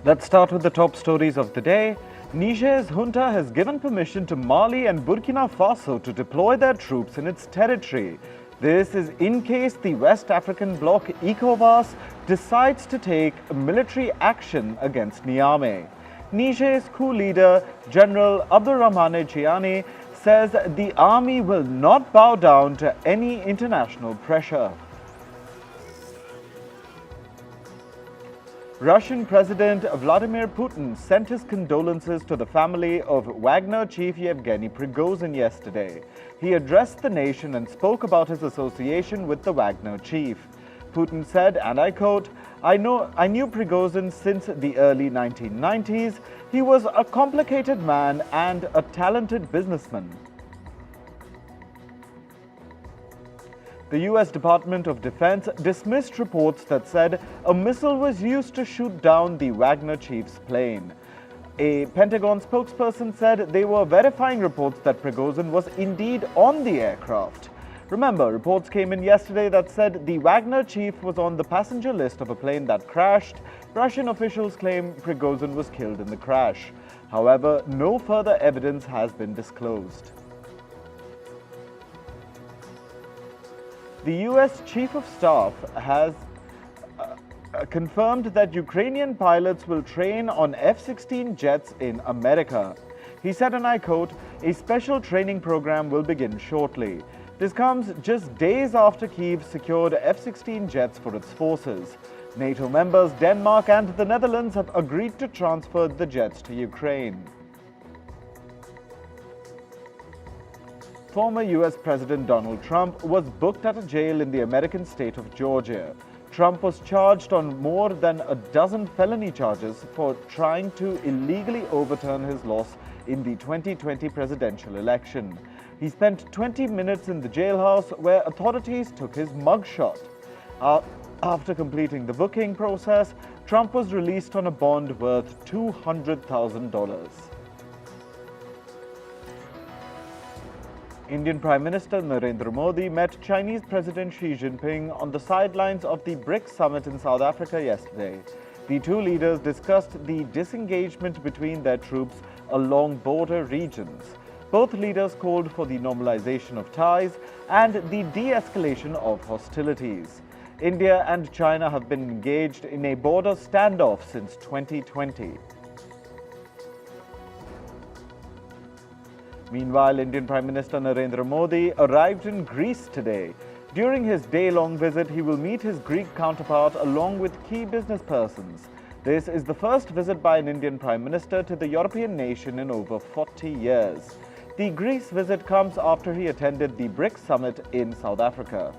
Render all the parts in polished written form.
Let's start with the top stories of the day. Niger's junta has given permission to Mali and Burkina Faso to deploy their troops in its territory. This is in case the West African bloc ECOWAS decides to take military action against Niamey. Niger's coup leader, General Abdourahmane Chiani, says the army will not bow down to any international pressure. Russian President Vladimir Putin sent his condolences to the family of Wagner chief Yevgeny Prigozhin yesterday. He addressed the nation and spoke about his association with the Wagner chief. Putin said, and I quote, I knew Prigozhin since the early 1990s. He was a complicated man and a talented businessman. The U.S. Department of Defense dismissed reports that said a missile was used to shoot down the Wagner chief's plane. A Pentagon spokesperson said they were verifying reports that Prigozhin was indeed on the aircraft. Remember, reports came in yesterday that said the Wagner chief was on the passenger list of a plane that crashed. Russian officials claim Prigozhin was killed in the crash. However, no further evidence has been disclosed. The U.S. Chief of Staff has confirmed that Ukrainian pilots will train on F-16 jets in America. He said, and I quote, a special training program will begin shortly. This comes just days after Kyiv secured F-16 jets for its forces. NATO members Denmark and the Netherlands have agreed to transfer the jets to Ukraine. Former U.S. President Donald Trump was booked at a jail in the American state of Georgia. Trump was charged on more than a dozen felony charges for trying to illegally overturn his loss in the 2020 presidential election. He spent 20 minutes in the jailhouse where authorities took his mugshot. After completing the booking process, Trump was released on a bond worth $200,000. Indian Prime Minister Narendra Modi met Chinese President Xi Jinping on the sidelines of the BRICS summit in South Africa yesterday. The two leaders discussed the disengagement between their troops along border regions. Both leaders called for the normalization of ties and the de-escalation of hostilities. India and China have been engaged in a border standoff since 2020. Meanwhile, Indian Prime Minister Narendra Modi arrived in Greece today. During his day-long visit, he will meet his Greek counterpart along with key business persons. This is the first visit by an Indian Prime Minister to the European nation in over 40 years. The Greece visit comes after he attended the BRICS summit in South Africa.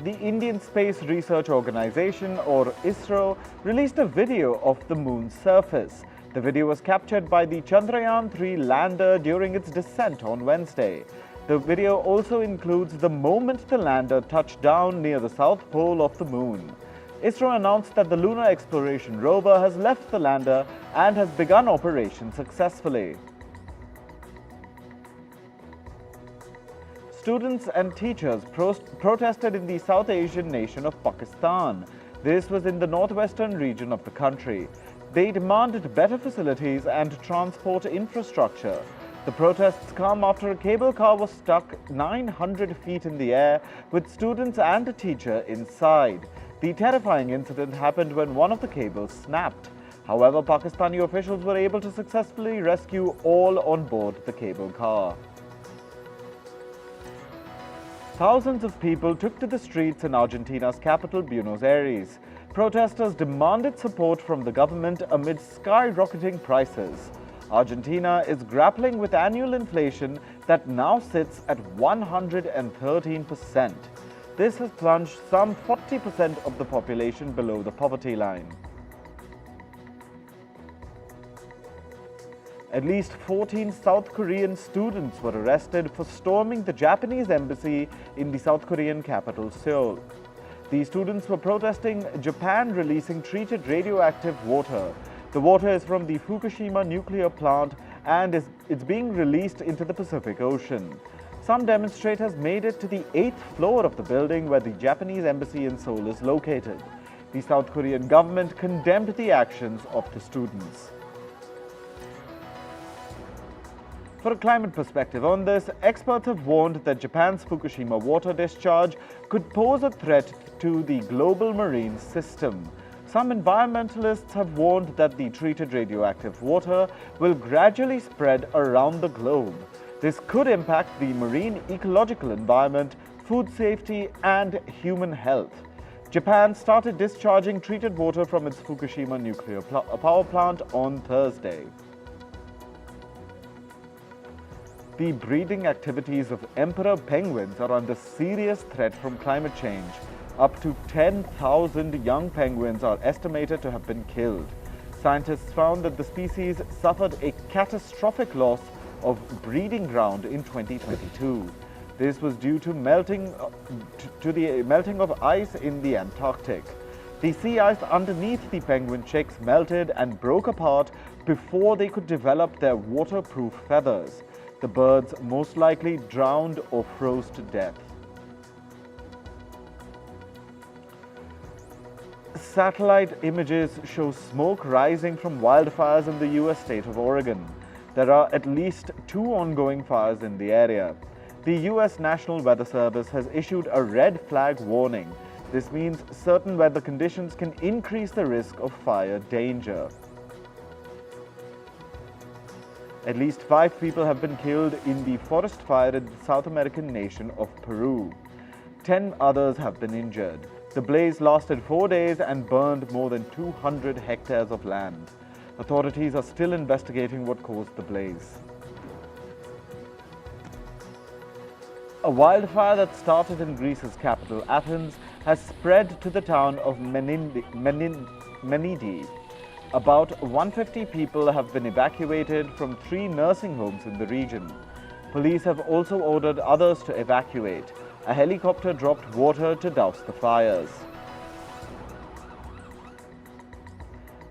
The Indian Space Research Organization, or ISRO, released a video of the moon's surface. The video was captured by the Chandrayaan-3 lander during its descent on Wednesday. The video also includes the moment the lander touched down near the south pole of the moon. ISRO announced that the Lunar Exploration Rover has left the lander and has begun operation successfully. Students and teachers protested in the South Asian nation of Pakistan. This was in the northwestern region of the country. They demanded better facilities and transport infrastructure. The protests come after a cable car was stuck 900 feet in the air with students and a teacher inside. The terrifying incident happened when one of the cables snapped. However, Pakistani officials were able to successfully rescue all on board the cable car. Thousands of people took to the streets in Argentina's capital, Buenos Aires. Protesters demanded support from the government amid skyrocketing prices. Argentina is grappling with annual inflation that now sits at 113%. This has plunged some 40% of the population below the poverty line. At least 14 South Korean students were arrested for storming the Japanese embassy in the South Korean capital, Seoul. The students were protesting Japan releasing treated radioactive water. The water is from the Fukushima nuclear plant and it's being released into the Pacific Ocean. Some demonstrators made it to the 8th floor of the building where the Japanese embassy in Seoul is located. The South Korean government condemned the actions of the students. For a climate perspective on this, experts have warned that Japan's Fukushima water discharge could pose a threat to the global marine system. Some environmentalists have warned that the treated radioactive water will gradually spread around the globe. This could impact the marine ecological environment, food safety, and human health. Japan started discharging treated water from its Fukushima nuclear power plant on Thursday. The breeding activities of emperor penguins are under serious threat from climate change. Up to 10,000 young penguins are estimated to have been killed. Scientists found that the species suffered a catastrophic loss of breeding ground in 2022. This was due to the melting of ice in the Antarctic. The sea ice underneath the penguin chicks melted and broke apart before they could develop their waterproof feathers. The birds most likely drowned or froze to death. Satellite images show smoke rising from wildfires in the U.S. state of Oregon. There are at least 2 ongoing fires in the area. The U.S. National Weather Service has issued a red flag warning. This means certain weather conditions can increase the risk of fire danger. At least 5 people have been killed in the forest fire in the South American nation of Peru. 10 others have been injured. The blaze lasted 4 days and burned more than 200 hectares of land. Authorities are still investigating what caused the blaze. A wildfire that started in Greece's capital, Athens, has spread to the town of Menidi. About 150 people have been evacuated from 3 nursing homes in the region. Police have also ordered others to evacuate. A helicopter dropped water to douse the fires.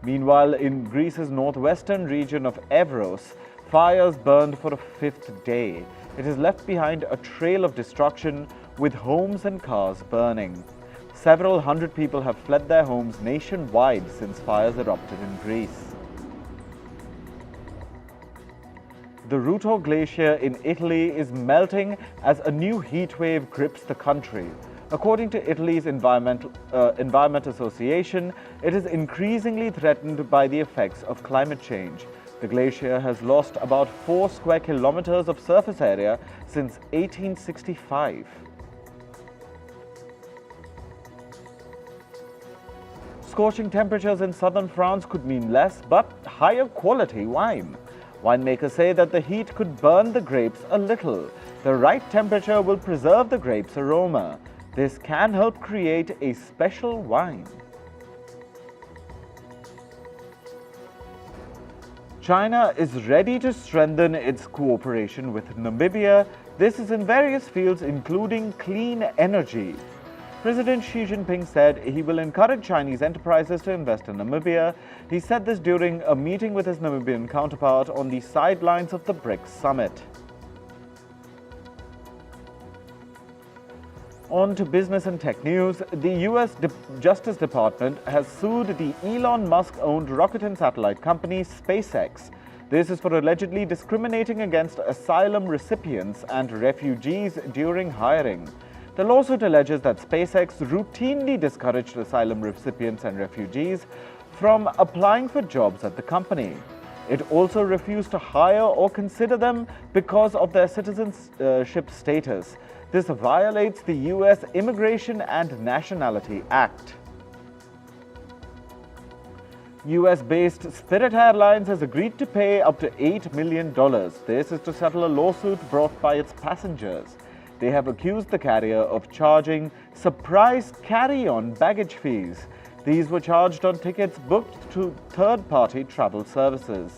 Meanwhile, in Greece's northwestern region of Evros, fires burned for a 5th day. It has left behind a trail of destruction, with homes and cars burning. Several hundred people have fled their homes nationwide since fires erupted in Greece. The Ruto Glacier in Italy is melting as a new heat wave grips the country. According to Italy's Environment Association, it is increasingly threatened by the effects of climate change. The glacier has lost about 4 square kilometers of surface area since 1865. Scorching temperatures in southern France could mean less but higher quality wine. Winemakers say that the heat could burn the grapes a little. The right temperature will preserve the grape's aroma. This can help create a special wine. China is ready to strengthen its cooperation with Namibia. This is in various fields, including clean energy. President Xi Jinping said he will encourage Chinese enterprises to invest in Namibia. He said this during a meeting with his Namibian counterpart on the sidelines of the BRICS summit. On to business and tech news. The U.S. Justice Department has sued the Elon Musk-owned rocket and satellite company SpaceX. This is for allegedly discriminating against asylum recipients and refugees during hiring. The lawsuit alleges that SpaceX routinely discouraged asylum recipients and refugees from applying for jobs at the company. It also refused to hire or consider them because of their citizenship status. This violates the U.S. Immigration and Nationality Act. US-based Spirit Airlines has agreed to pay up to $8 million. This is to settle a lawsuit brought by its passengers. They have accused the carrier of charging surprise carry-on baggage fees. These were charged on tickets booked to third-party travel services.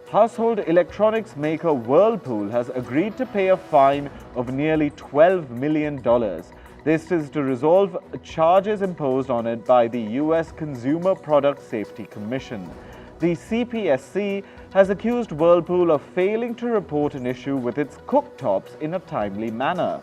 Household electronics maker Whirlpool has agreed to pay a fine of nearly $12 million. This is to resolve charges imposed on it by the U.S. Consumer Product Safety Commission. The CPSC has accused Whirlpool of failing to report an issue with its cooktops in a timely manner.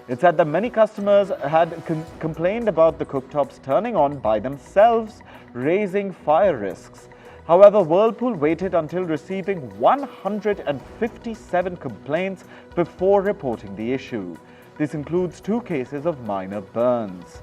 It said that many customers had complained about the cooktops turning on by themselves, raising fire risks. However, Whirlpool waited until receiving 157 complaints before reporting the issue. This includes 2 cases of minor burns.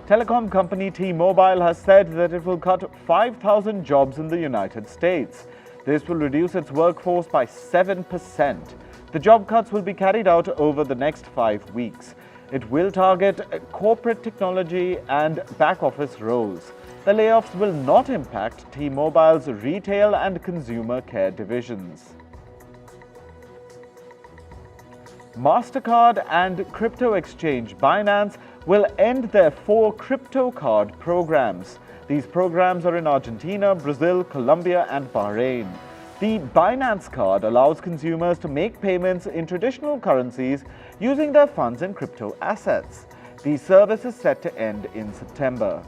Telecom company T-Mobile has said that it will cut 5,000 jobs in the United States. This will reduce its workforce by 7%. The job cuts will be carried out over the next 5 weeks. It will target corporate technology and back-office roles. The layoffs will not impact T-Mobile's retail and consumer care divisions. MasterCard and crypto exchange Binance will end their 4 crypto card programs. These programs are in Argentina, Brazil, Colombia, and Bahrain. The Binance card allows consumers to make payments in traditional currencies using their funds in crypto assets. The service is set to end in September.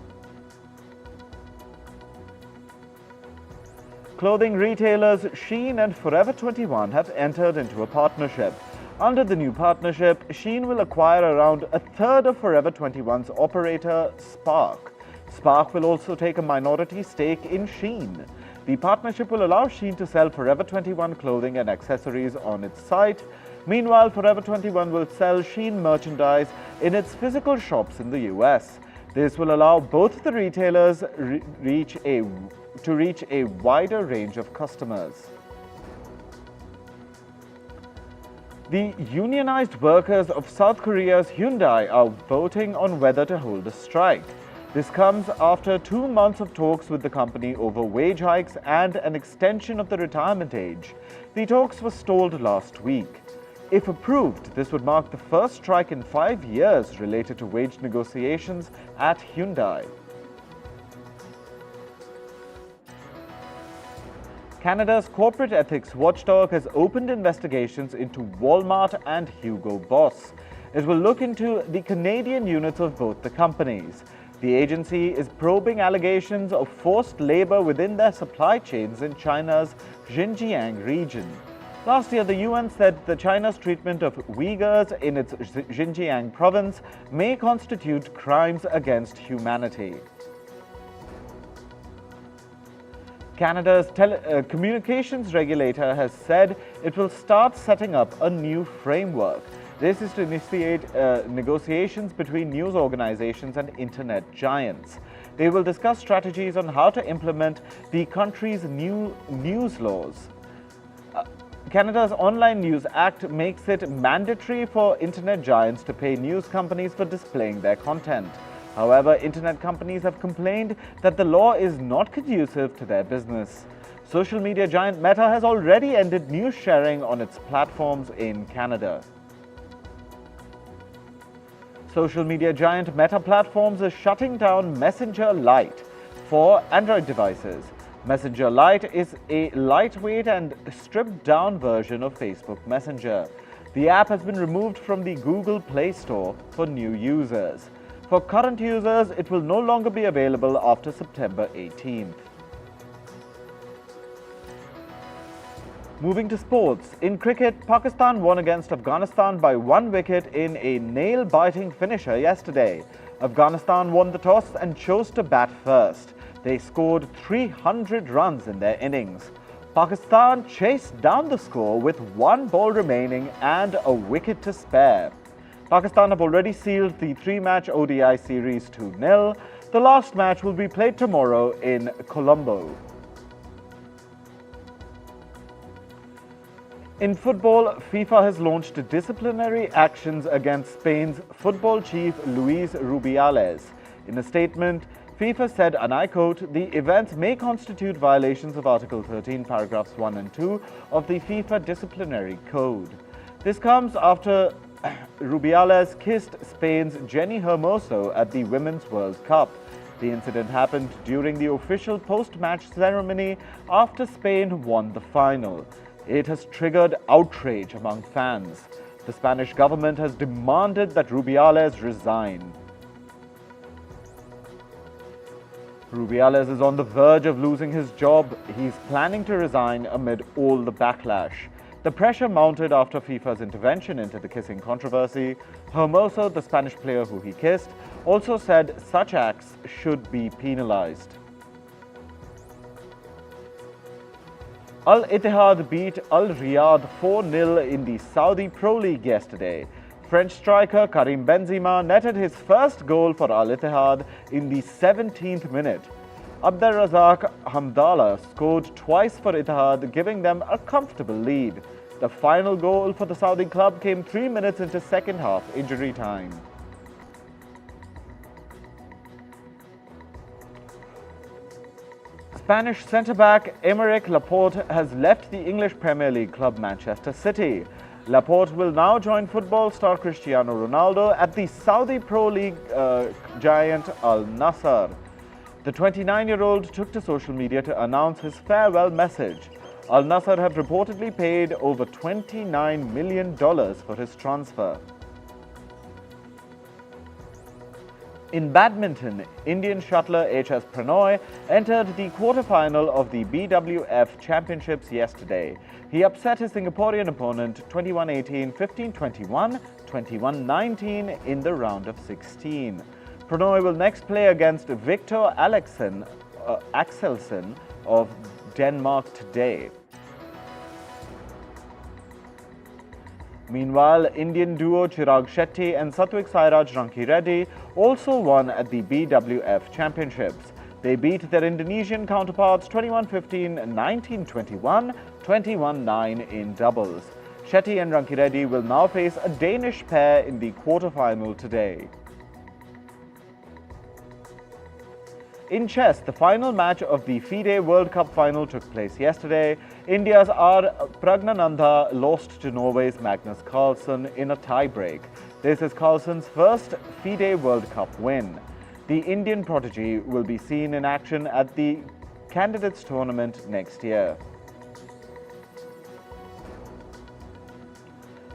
Clothing retailers Shein and Forever 21 have entered into a partnership. Under the new partnership, Shein will acquire around a third of Forever 21's operator, Spark. Spark will also take a minority stake in Shein. The partnership will allow Shein to sell Forever 21 clothing and accessories on its site. Meanwhile, Forever 21 will sell Shein merchandise in its physical shops in the US. This will allow both the retailers to reach a wider range of customers. The unionized workers of South Korea's Hyundai are voting on whether to hold a strike. This comes after 2 months of talks with the company over wage hikes and an extension of the retirement age. The talks were stalled last week. If approved, this would mark the first strike in 5 years related to wage negotiations at Hyundai. Canada's corporate ethics watchdog has opened investigations into Walmart and Hugo Boss. It will look into the Canadian units of both the companies. The agency is probing allegations of forced labor within their supply chains in China's Xinjiang region. Last year, the UN said that China's treatment of Uyghurs in its Xinjiang province may constitute crimes against humanity. Canada's communications regulator has said it will start setting up a new framework. This is to initiate negotiations between news organizations and internet giants. They will discuss strategies on how to implement the country's new news laws. Canada's Online News Act makes it mandatory for internet giants to pay news companies for displaying their content. However, internet companies have complained that the law is not conducive to their business. Social media giant Meta has already ended news sharing on its platforms in Canada. Social media giant Meta Platforms is shutting down Messenger LITE for Android devices. Messenger LITE is a lightweight and stripped-down version of Facebook Messenger. The app has been removed from the Google Play Store for new users. For current users, it will no longer be available after September 18th. Moving to sports. In cricket, Pakistan won against Afghanistan by 1 wicket in a nail-biting finisher yesterday. Afghanistan won the toss and chose to bat first. They scored 300 runs in their innings. Pakistan chased down the score with 1 ball remaining and a wicket to spare. Pakistan have already sealed the 3-match ODI series 2-0. The last match will be played tomorrow in Colombo. In football, FIFA has launched disciplinary actions against Spain's football chief Luis Rubiales. In a statement, FIFA said, and I quote, "The events may constitute violations of Article 13, paragraphs 1 and 2 of the FIFA Disciplinary Code." This comes after Rubiales kissed Spain's Jenny Hermoso at the Women's World Cup. The incident happened during the official post-match ceremony after Spain won the final. It has triggered outrage among fans. The Spanish government has demanded that Rubiales resign. Rubiales is on the verge of losing his job. He's planning to resign amid all the backlash. The pressure mounted after FIFA's intervention into the kissing controversy. Hermoso, the Spanish player who he kissed, also said such acts should be penalized. Al Ittihad beat Al Riyadh 4-0 in the Saudi Pro League yesterday. French striker Karim Benzema netted his first goal for Al Ittihad in the 17th minute. Abdelrazak Hamdallah scored twice for Ittihad, giving them a comfortable lead. The final goal for the Saudi club came 3 minutes into second half injury time. Spanish centre-back Aymeric Laporte has left the English Premier League club Manchester City. Laporte will now join football star Cristiano Ronaldo at the Saudi Pro League giant Al Nassr. The 29-year-old took to social media to announce his farewell message. Al Nassr have reportedly paid over $29 million for his transfer. In badminton, Indian shuttler H.S. Pranoy entered the quarterfinal of the BWF Championships yesterday. He upset his Singaporean opponent 21-18, 15-21, 21-19 in the round of 16. Pranoy will next play against Victor Axelsen of Denmark today. Meanwhile, Indian duo Chirag Shetty and Satwik Sairaj Rankireddy also won at the BWF Championships. They beat their Indonesian counterparts 21-15, 19-21, 21-9 in doubles. Shetty and Rankireddy will now face a Danish pair in the quarterfinal today. In chess, the final match of the FIDE World Cup final took place yesterday. India's R. Pragnananda lost to Norway's Magnus Carlsen in a tie-break. This is Carlsen's first FIDE World Cup win. The Indian prodigy will be seen in action at the Candidates Tournament next year.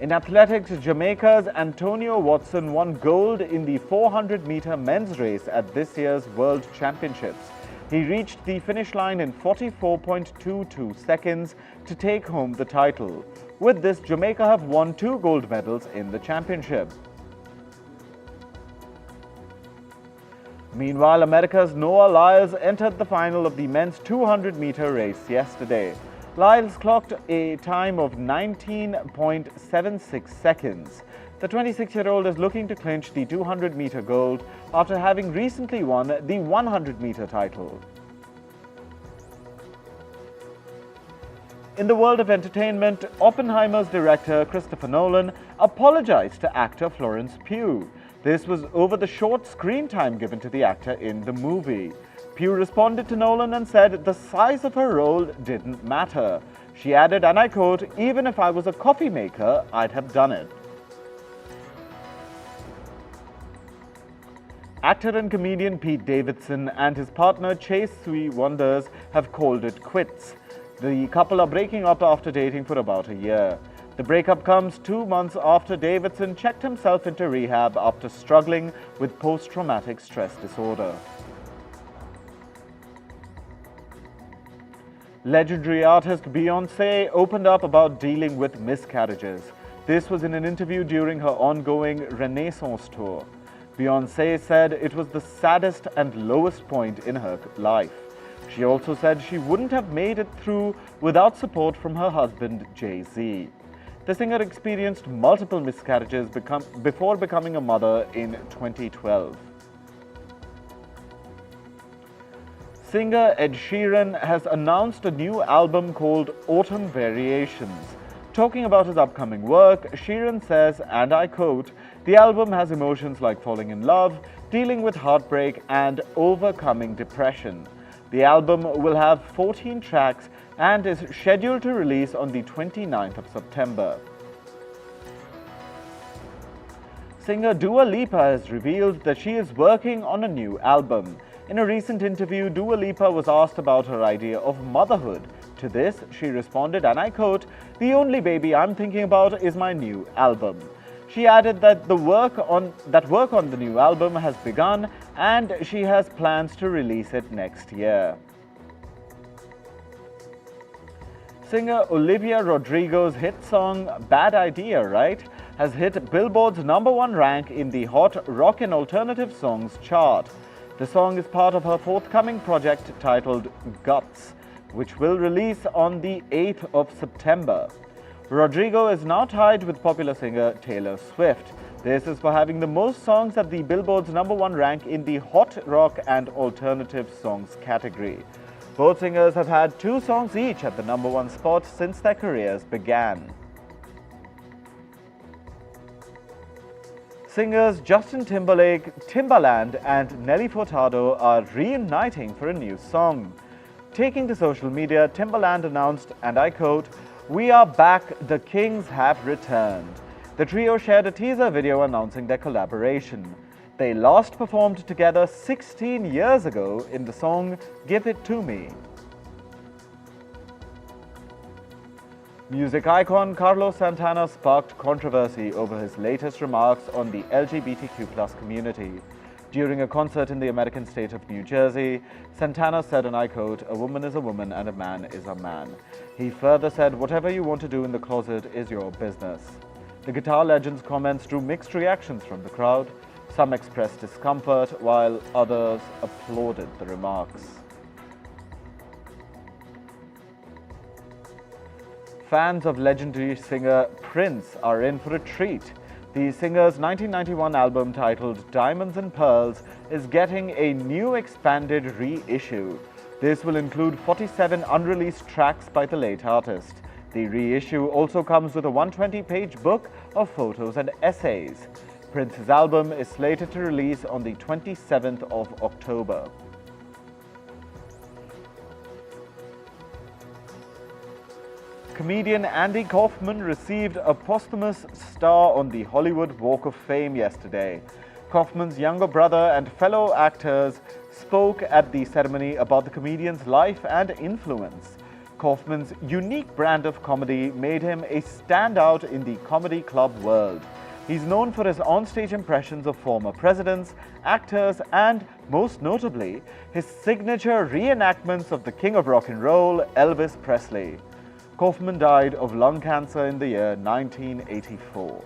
In athletics, Jamaica's Antonio Watson won gold in the 400-meter men's race at this year's World Championships. He reached the finish line in 44.22 seconds to take home the title. With this, Jamaica have won 2 gold medals in the championship. Meanwhile, America's Noah Lyles entered the final of the men's 200-meter race yesterday. Lyles clocked a time of 19.76 seconds. The 26-year-old is looking to clinch the 200-meter gold after having recently won the 100-meter title. In the world of entertainment, Oppenheimer's director Christopher Nolan apologized to actor Florence Pugh. This was over the short screen time given to the actor in the movie. Pugh responded to Nolan and said the size of her role didn't matter. She added, and I quote, "Even if I was a coffee maker, I'd have done it." Actor and comedian Pete Davidson and his partner Chase Sui Wonders have called it quits. The couple are breaking up after dating for about a year. The breakup comes 2 months after Davidson checked himself into rehab after struggling with post-traumatic stress disorder. Legendary artist Beyoncé opened up about dealing with miscarriages. This was in an interview during her ongoing Renaissance tour. Beyoncé said it was the saddest and lowest point in her life. She also said she wouldn't have made it through without support from her husband, Jay-Z. The singer experienced multiple miscarriages before becoming a mother in 2012. Singer Ed Sheeran has announced a new album called Autumn Variations. Talking about his upcoming work, Sheeran says, and I quote, "The album has emotions like falling in love, dealing with heartbreak, and overcoming depression." The album will have 14 tracks and is scheduled to release on the 29th of September. Singer Dua Lipa has revealed that she is working on a new album. In a recent interview, Dua Lipa was asked about her idea of motherhood. To this, she responded, and I quote, "The only baby I'm thinking about is my new album." She added that work on the new album has begun and she has plans to release it next year. Singer Olivia Rodrigo's hit song Bad Idea, Right? Has hit Billboard's #1 rank in the Hot Rock and Alternative Songs chart. The song is part of her forthcoming project titled Guts, which will release on the 8th of September. Rodrigo is now tied with popular singer Taylor Swift. This is for having the most songs at the Billboard's #1 rank in the Hot Rock and Alternative Songs category. Both singers have had 2 songs each at the #1 spot since their careers began. Singers Justin Timberlake, Timbaland and Nelly Furtado are reuniting for a new song. Taking to social media, Timbaland announced, and I quote, "We are back, the Kings have returned." The trio shared a teaser video announcing their collaboration. They last performed together 16 years ago in the song Give It To Me. Music icon Carlos Santana sparked controversy over his latest remarks on the LGBTQ+ community. During a concert in the American state of New Jersey, Santana said, and I quote, "A woman is a woman and a man is a man." He further said, "Whatever you want to do in the closet is your business." The guitar legend's comments drew mixed reactions from the crowd. Some expressed discomfort, while others applauded the remarks. Fans of legendary singer Prince are in for a treat. The singer's 1991 album titled Diamonds and Pearls is getting a new expanded reissue. This will include 47 unreleased tracks by the late artist. The reissue also comes with a 120-page book of photos and essays. Prince's album is slated to release on the 27th of October. Comedian Andy Kaufman received a posthumous star on the Hollywood Walk of Fame yesterday. Kaufman's younger brother and fellow actors spoke at the ceremony about the comedian's life and influence. Kaufman's unique brand of comedy made him a standout in the comedy club world. He's known for his onstage impressions of former presidents, actors, and, most notably, his signature reenactments of the king of rock and roll, Elvis Presley. Kaufman died of lung cancer in the year 1984.